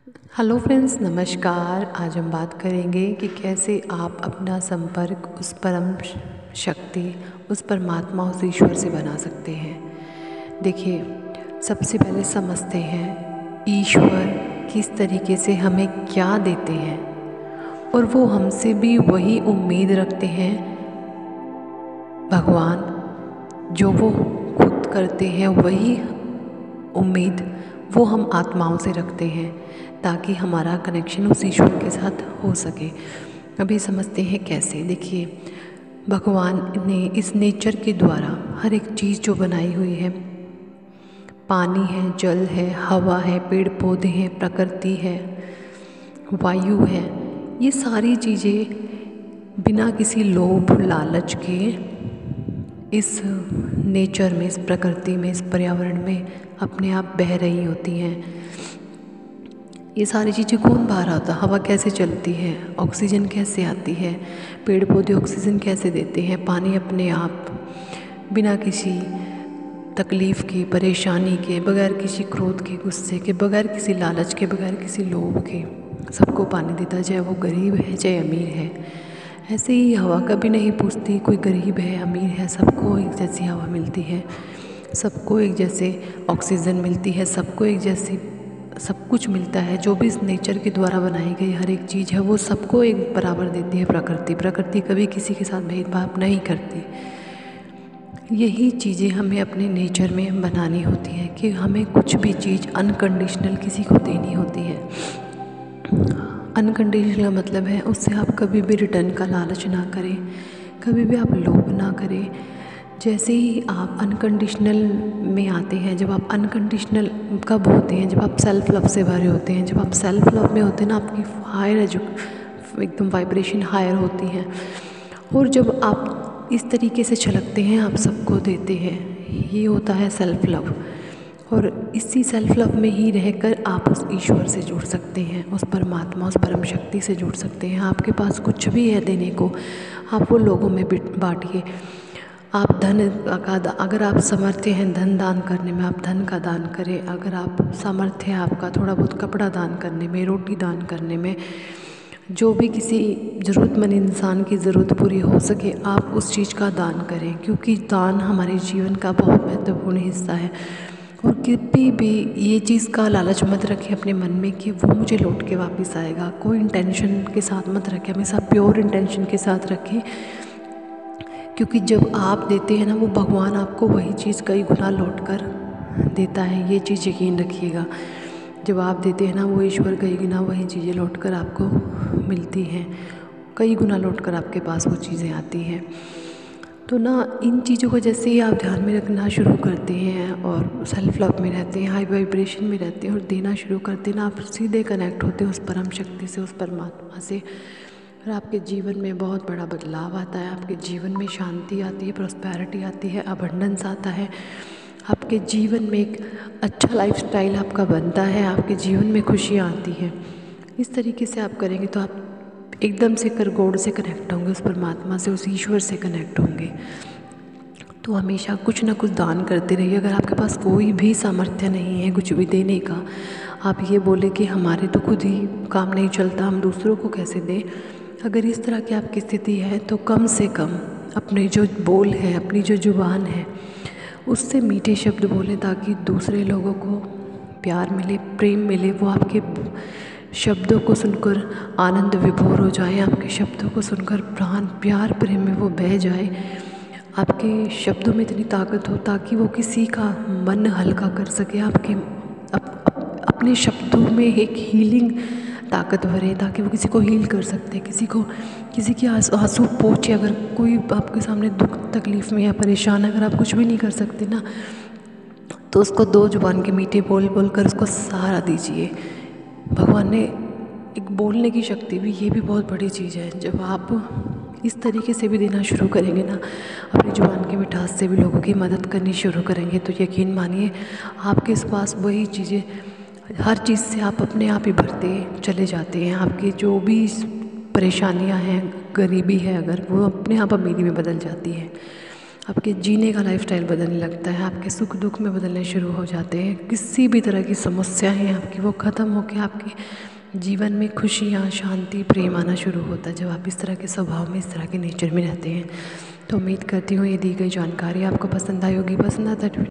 Hello friends, नमस्कार। आज हम बात करेंगे कि कैसे आप अपना संपर्क उस परम शक्ति, उस परमात्मा, उस ईश्वर से बना सकते हैं। देखिए, सबसे पहले समझते हैं ईश्वर किस तरीके से हमें क्या देते हैं और वो हमसे भी वही उम्मीद रखते हैं। भगवान जो वो खुद करते हैं वही उम्मीद वो हम आत्माओं से रखते हैं, ताकि हमारा कनेक्शन उस ईश्वर के साथ हो सके। अभी समझते हैं कैसे। देखिए, भगवान ने इस नेचर के द्वारा हर एक चीज़ जो बनाई हुई है, पानी है, जल है, हवा है, पेड़ पौधे हैं, प्रकृति है, वायु है, ये सारी चीज़ें बिना किसी लोभ लालच के इस नेचर में, इस प्रकृति में, इस पर्यावरण में अपने आप बह रही होती हैं। ये सारी चीज़ें कौन बहा रहा होता? हवा कैसे चलती है, ऑक्सीजन कैसे आती है, पेड़ पौधे ऑक्सीजन कैसे देते हैं, पानी अपने आप बिना किसी तकलीफ़ के, परेशानी के, बगैर किसी क्रोध के, गुस्से के, बगैर किसी लालच के, बगैर किसी लोभ के सबको पानी देता, चाहे वो गरीब है चाहे अमीर है। ऐसे ही हवा कभी नहीं पूछती कोई गरीब है अमीर है, सबको एक जैसी हवा मिलती है, सबको एक जैसे ऑक्सीजन मिलती है, सबको एक जैसी सब कुछ मिलता है। जो भी इस नेचर के द्वारा बनाई गई हर एक चीज़ है वो सबको एक बराबर देती है। प्रकृति कभी किसी के साथ भेदभाव नहीं करती। यही चीज़ें हमें अपने नेचर में बनानी होती है कि हमें कुछ भी चीज़ अनकंडीशनल किसी को देनी होती है। अनकंडीशनल का मतलब है उससे आप कभी भी रिटर्न का लालच ना करें, कभी भी आप लोभ ना करें। जैसे ही आप अनकंडीशनल में आते हैं, जब आप अनकंडीशनल कब होते हैं? जब आप सेल्फ़ लव से भरे होते हैं। जब आप सेल्फ़ लव में होते हैं ना, आपकी हायर एकदम वाइब्रेशन हायर होती है। और जब आप इस तरीके से छलकते हैं, आप सबको देते हैं, ये होता है सेल्फ़ लव। और इसी सेल्फ़ लव में ही रहकर आप उस ईश्वर से जुड़ सकते हैं, उस परमात्मा, उस परम शक्ति से जुड़ सकते हैं। आपके पास कुछ भी है देने को, आप वो लोगों में बांटिए। आप अगर आप समर्थ हैं धन दान करने में, आप धन का दान करें। अगर आप सामर्थ्य है आपका थोड़ा बहुत कपड़ा दान करने में, रोटी दान करने में, जो भी किसी ज़रूरतमंद इंसान की ज़रूरत पूरी हो सके, आप उस चीज़ का दान करें, क्योंकि दान हमारे जीवन का बहुत महत्वपूर्ण हिस्सा है। और कभी भी ये चीज़ का लालच मत रखें अपने मन में कि वो मुझे लौट के वापस आएगा। कोई इंटेंशन के साथ मत रखें, हमेशा प्योर इंटेंशन के साथ रखें, क्योंकि जब आप देते हैं ना, वो भगवान आपको वही चीज़ कई गुना लौट कर देता है। ये चीज़ यकीन रखिएगा। जब आप देते हैं ना, वो ईश्वर कई गुना वही चीज़ें लौट कर आपको मिलती हैं, कई गुना लौट कर आपके पास वो चीज़ें आती हैं। तो ना, इन चीज़ों को जैसे ही आप ध्यान में रखना शुरू करते हैं और सेल्फ़ लव में रहते हैं, हाई वाइब्रेशन में रहते हैं और देना शुरू करते हैं ना, आप सीधे कनेक्ट होते हैं उस परम शक्ति से, उस परमात्मा से। और आपके जीवन में बहुत बड़ा बदलाव आता है। आपके जीवन में शांति आती है, प्रॉस्पेरिटी आती है, अबंडेंस आता है। आपके जीवन में एक अच्छा लाइफस्टाइल आपका बनता है, आपके जीवन में खुशियाँ आती हैं। इस तरीके से आप करेंगे तो आप एकदम से गॉड से कनेक्ट होंगे, उस परमात्मा से, उस ईश्वर से कनेक्ट होंगे। तो हमेशा कुछ ना कुछ दान करते रहिए। अगर आपके पास कोई भी सामर्थ्य नहीं है कुछ भी देने का, आप ये बोले कि हमारे तो खुद ही काम नहीं चलता, हम दूसरों को कैसे दें। अगर इस तरह की आपकी स्थिति है तो कम से कम अपने जो बोल है, अपनी जो जुबान है, उससे मीठे शब्द बोलें, ताकि दूसरे लोगों को प्यार मिले, प्रेम मिले। वो आपके शब्दों को सुनकर आनंद विभोर हो जाए, आपके शब्दों को सुनकर प्राण प्यार प्रेम में वो बह जाए। आपके शब्दों में इतनी ताकत हो ताकि वो किसी का मन हल्का कर सके। आपके अपने शब्दों में एक हीलिंग ताकत भरे, ताकि वो किसी को हील कर सकते, किसी की आंसू पोंछे। अगर कोई आपके सामने दुख तकलीफ़ में या परेशान, अगर आप कुछ भी नहीं कर सकते ना, तो उसको दो जुबान के मीठे बोल बोल कर उसको सहारा दीजिए। भगवान ने एक बोलने की शक्ति भी, ये भी बहुत बड़ी चीज़ है। जब आप इस तरीके से भी देना शुरू करेंगे ना, अपनी जुबान की मिठास से भी लोगों की मदद करनी शुरू करेंगे, तो यकीन मानिए आपके पास वही चीज़ें, हर चीज़ से आप अपने आप ही भरते चले जाते हैं। आपकी जो भी परेशानियां हैं, गरीबी है अगर, वो अपने आप अमीरी में बदल जाती है। आपके जीने का लाइफस्टाइल बदलने लगता है, आपके सुख दुख में बदलने शुरू हो जाते हैं। किसी भी तरह की समस्या है आपकी वो ख़त्म होकर आपके जीवन में खुशियाँ, शांति, प्रेम आना शुरू होता है जब आप इस तरह के स्वभाव में, इस तरह के नेचर में रहते हैं। तो उम्मीद करती हूँ ये दी गई जानकारी आपको पसंद आई होगी। पसंद आता है